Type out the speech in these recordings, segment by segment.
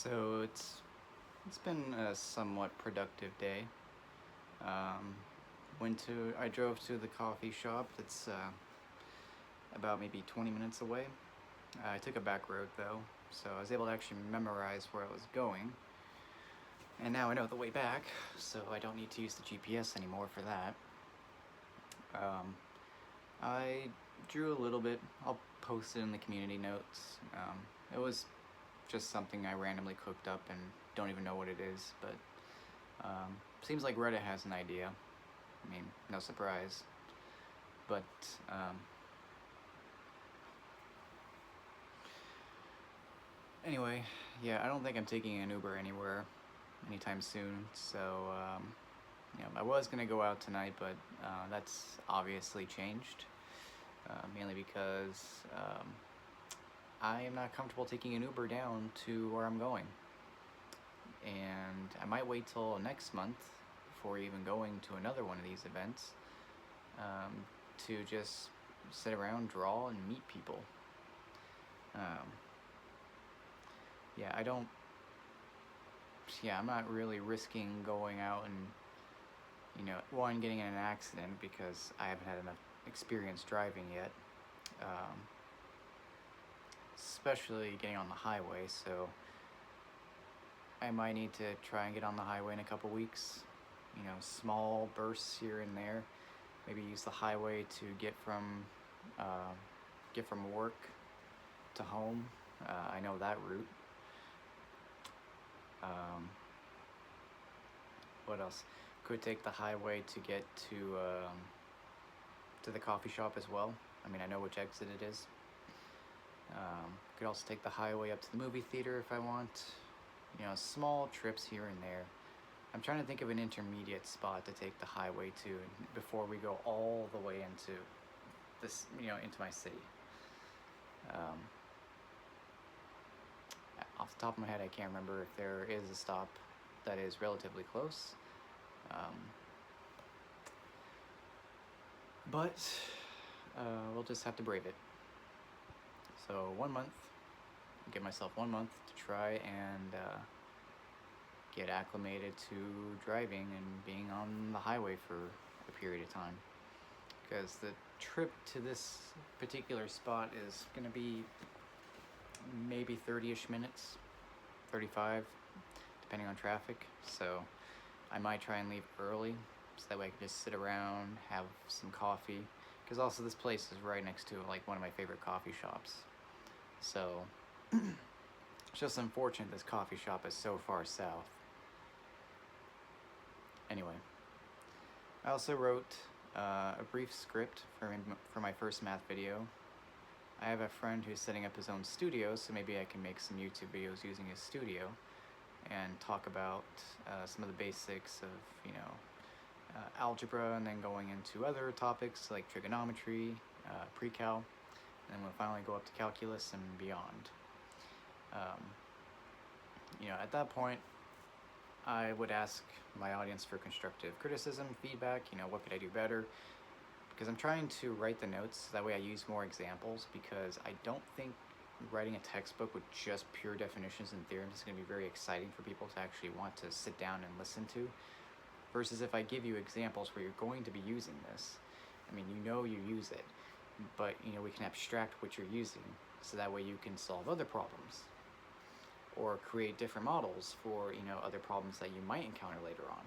So it's been a somewhat productive day. Um, I drove to the coffee shop. That's about maybe 20 minutes away. I took a back road though, so I was able to actually memorize where I was going. And now I know the way back, so I don't need to use the GPS anymore for that. Um, I drew a little bit. I'll post it in the community notes. It was just something I randomly cooked up and don't even know what it is, but seems like Reddit has an idea. I mean, no surprise. But um, anyway, yeah, I don't think I'm taking an Uber anywhere anytime soon. So, I was gonna go out tonight, but that's obviously changed. Mainly because I am not comfortable taking an Uber down to where I'm going. And I might wait till next month before even going to another one of these events um, to just sit around, draw, and meet people. Um, yeah, I don't. Yeah, I'm not really risking going out and, one, getting in an accident because I haven't had enough experience driving yet. Um, Especially getting on the highway, so I might need to try and get on the highway in a couple weeks. Small bursts here and there. Maybe use the highway to uh, get from work to home. I know that route. Um, what else? Could take the highway to get to the coffee shop as well. I mean, I know which exit it is. Could also take the highway up to the movie theater if I want. Small trips here and there. I'm trying to think of an intermediate spot to take the highway to before we go all the way into into my city. Um, Off the top of my head, I can't remember if there is a stop that is relatively close. Um, but we'll just have to brave it. So 1 month, give myself 1 month to try and get acclimated to driving and being on the highway for a period of time. Because the trip to this particular spot is going to be maybe 30-ish minutes, 35, depending on traffic. So I might try and leave early so that way I can just sit around, have some coffee. Because also this place is right next to like one of my favorite coffee shops. So it's just unfortunate this coffee shop is so far south. Anyway, I also wrote a brief script for my first math video. I have a friend who's setting up his own studio, so maybe I can make some YouTube videos using his studio and talk about some of the basics of, algebra, and then going into other topics like trigonometry, pre-cal, and then we'll finally go up to calculus and beyond. At that point, I would ask my audience for constructive criticism, feedback, what could I do better? Because I'm trying to write the notes, that way I use more examples, because I don't think writing a textbook with just pure definitions and theorems is going to be very exciting for people to actually want to sit down and listen to. Versus if I give you examples where you're going to be using this, I mean, you use it, but we can abstract what you're using, so that way you can solve other problems or create different models for other problems that you might encounter later on.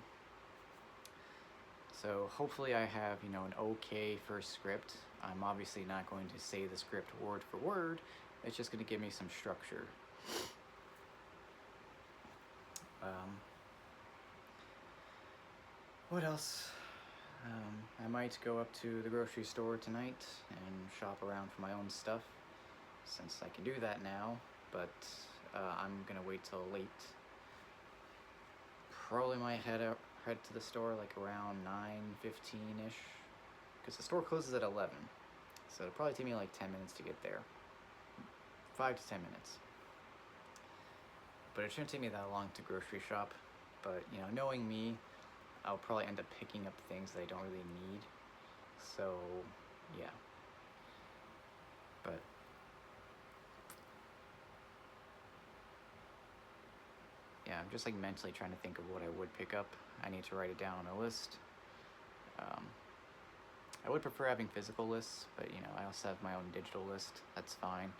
So hopefully I have an okay first script. I'm obviously not going to say the script word for word. It's just going to give me some structure. What else? I might go up to the grocery store tonight and shop around for my own stuff, since I can do that now, but I'm gonna wait till late. Probably might head to the store like around 9:15-ish, because the store closes at 11, so it'll probably take me like 10 minutes to get there. 5 to 10 minutes. But it shouldn't take me that long to grocery shop, but knowing me, I'll probably end up picking up things that I don't really need. So, yeah. But yeah, I'm just like mentally trying to think of what I would pick up. I need to write it down on a list. Um, I would prefer having physical lists, but I also have my own digital list. That's fine.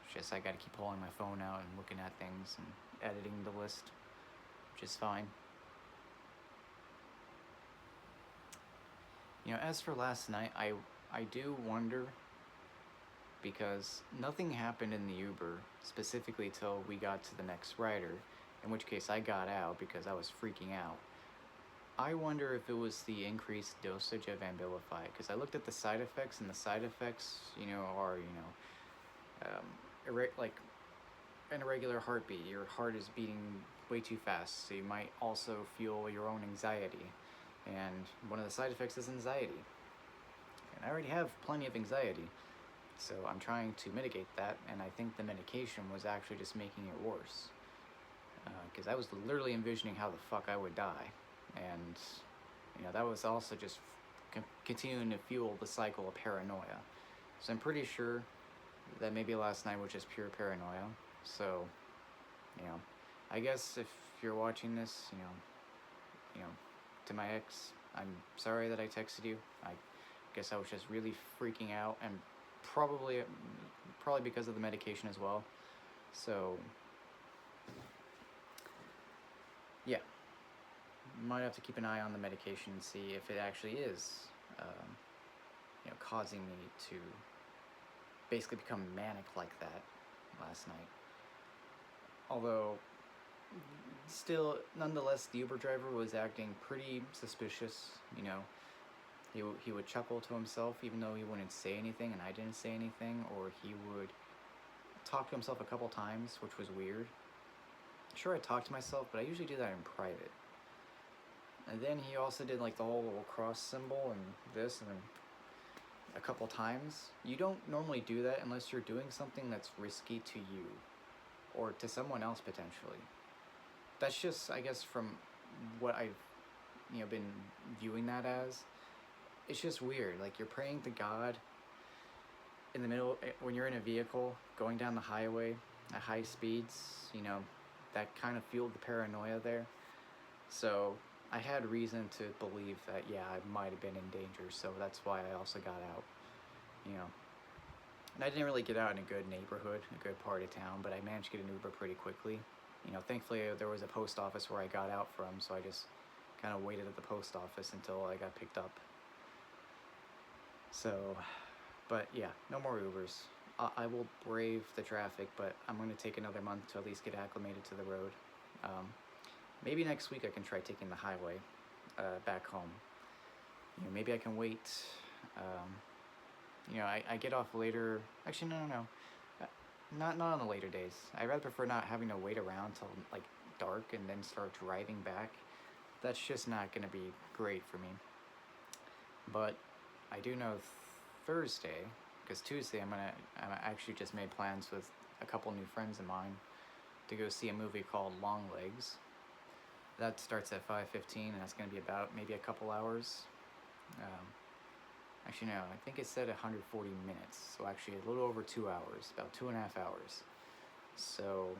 It's just I got to keep pulling my phone out and looking at things and editing the list, which is fine. As for last night, I do wonder because nothing happened in the Uber specifically till we got to the next rider, in which case I got out because I was freaking out. I wonder if it was the increased dosage of Abilify because I looked at the side effects, and the side effects, are like an irregular heartbeat. Your heart is beating way too fast, so you might also feel your own anxiety. And one of the side effects is anxiety. And I already have plenty of anxiety, so I'm trying to mitigate that, and I think the medication was actually just making it worse. Because I was literally envisioning how the fuck I would die. And, that was also just continuing to fuel the cycle of paranoia. So I'm pretty sure that maybe last night was just pure paranoia. So, I guess if you're watching this, to my ex, I'm sorry that I texted you. I guess I was just really freaking out, and probably because of the medication as well. So, yeah, might have to keep an eye on the medication and see if it actually is, causing me to basically become manic like that last night. Although, still, nonetheless, the Uber driver was acting pretty suspicious. He would chuckle to himself even though he wouldn't say anything and I didn't say anything, or he would talk to himself a couple times, which was weird. Sure, I talked to myself, but I usually do that in private. And then he also did like the whole little cross symbol and this and a couple times. You don't normally do that unless you're doing something that's risky to you or to someone else potentially. That's just, I guess, from what I've been viewing that as. It's just weird. Like, you're praying to God in the middle when you're in a vehicle going down the highway at high speeds. That kind of fueled the paranoia there. So I had reason to believe that, yeah, I might have been in danger, so that's why I also got out. And I didn't really get out in a good neighborhood, a good part of town, but I managed to get an Uber pretty quickly. Thankfully there was a post office where I got out from, so I just kind of waited at the post office until I got picked up. So, but yeah, no more Ubers. I will brave the traffic, but I'm going to take another month to at least get acclimated to the road. Maybe next week I can try taking the highway back home. Maybe I can wait. I get off later. Actually, no. Not on the later days. I'd rather prefer not having to wait around till like dark and then start driving back. That's just not going to be great for me. But I do know Thursday, because Tuesday I actually just made plans with a couple new friends of mine to go see a movie called Longlegs. That starts at 5:15, and that's going to be about maybe a couple hours. Actually, no, I think it said 140 minutes, so actually a little over 2 hours, about 2.5 hours. So,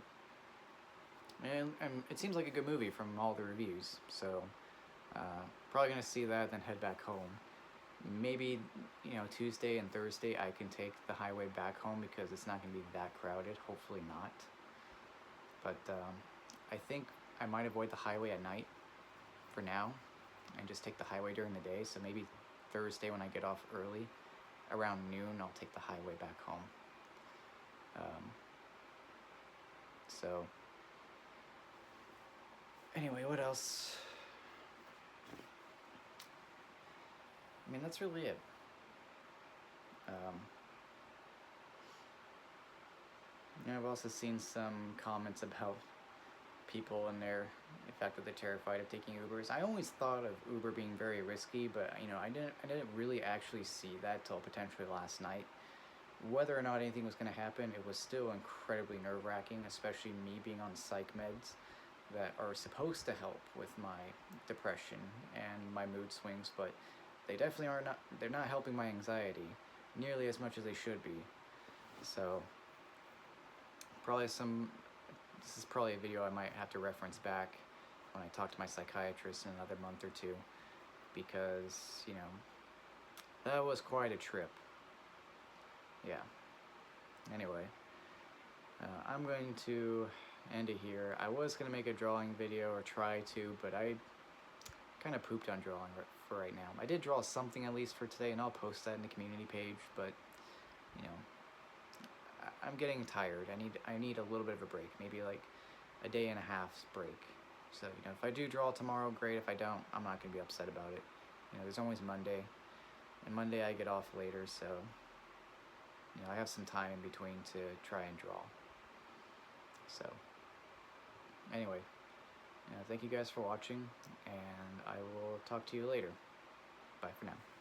and it seems like a good movie from all the reviews, so probably going to see that, then head back home. Maybe, Tuesday and Thursday I can take the highway back home because it's not going to be that crowded, hopefully not. But I think I might avoid the highway at night for now and just take the highway during the day, so maybe Thursday when I get off early, around noon, I'll take the highway back home. So, anyway, what else? I mean, that's really it. I've also seen some comments about people and the fact that they're terrified of taking Ubers. I always thought of Uber being very risky, but I didn't really actually see that till potentially last night. Whether or not anything was going to happen, it was still incredibly nerve-wracking, especially me being on psych meds that are supposed to help with my depression and my mood swings, but they definitely are not. They're not helping my anxiety nearly as much as they should be. So probably some this is probably a video I might have to reference back when I talk to my psychiatrist in another month or two, because, you know, that was quite a trip. Yeah. Anyway, I'm going to end it here. I was going to make a drawing video, or try to, but I kind of pooped on drawing for right now. I did draw something at least for today, and I'll post that in the community page, but, you know, I'm getting tired. I need a little bit of a break, maybe like a day and a half's break. So, you know, if I do draw tomorrow, great. If I don't, I'm not going to be upset about it. You know, there's always Monday, and Monday I get off later, so, you know, I have some time in between to try and draw. So, anyway, thank you guys for watching, and I will talk to you later. Bye for now.